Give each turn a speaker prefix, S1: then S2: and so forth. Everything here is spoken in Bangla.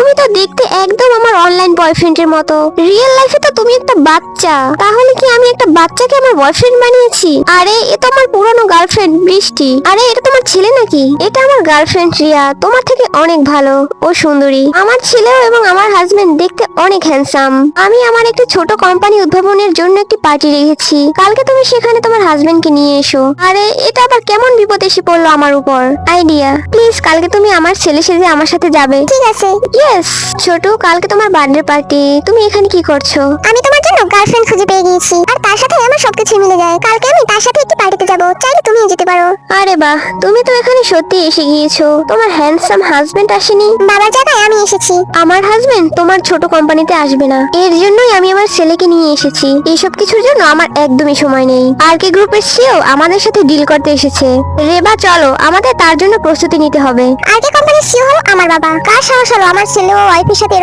S1: তুমি তো দেখতে একদম আমার অনলাইন বয়ফ্রেন্ডের মতো, রিয়েল লাইফে তো তুমি একটা বাচ্চা। তাহলে কি আমি একটা বাচ্চাকে আমার বয়ফ্রেন্ড বানিয়েছি? আরে এ তো আমার পুরনো গার্লফ্রেন্ড বৃষ্টি। আরে এটা তোমার ছেলে নাকি? এটা আমার গার্লফ্রেন্ড রিয়া, তোমার থেকে অনেক ভালো ও সুন্দরী। আমার ছেলেও এবং আমার হাজবেন্ড দেখতে অনেক হ্যান্ডসাম। আমি আমার একটি ছোট কোম্পানি উদ্ভাবনের জন্য একটি পার্টি রেখেছি, কালকে তুমি সেখানে তোমার হাজবেন্ডকে নিয়ে এসো। আরে এটা আবার কেমন বিপদ এসে পড়লো আমার উপর? আইডিয়া, প্লিজ কালকে তুমি আমার ছেলে সেজে আমার সাথে যাবে।
S2: ঠিক আছে।
S1: ইয়েস ছোট, কালকে তোমার বার্থডে পার্টি, তুমি এখানে কি করছো?
S2: আমি তোমার জন্য গার্লফ্রেন্ড খুঁজে পেয়ে গিয়েছি, আর তার সাথে আমার সবকিছু মিলে যায়। কালকে আমি তার সাথে একটি পার্টিতে যাব, চাইলে তুমিও যেতে পারো।
S1: আরে বাহ, তুমি তো এখানে সত্যি এসে গিয়েছো। তোমার হ্যান্ডসাম হাজবেন্ড আসেনি?
S2: বাবার জায়গায় আমি এসেছি।
S1: আমার হাজবেন্ড তোমার ছোট কোম্পানিতে আসবে না, এর জন্যই আমি আমার ছেলেকে নিয়ে এসেছি। এইসব কিছুর জন্য আমার একদমই সময় নেই। আর কে গ্রুপের সিও আমাদের সাথে ডিল করতে এসেছে। রেবা চলো, আমাদের তার জন্য প্রস্তুতি নিতে হবে।
S2: আর কে কোম্পানির সিও হলো আমার বাবা। কার সাহস হলো আমার ছেলে ও ওয়াইফের সাথে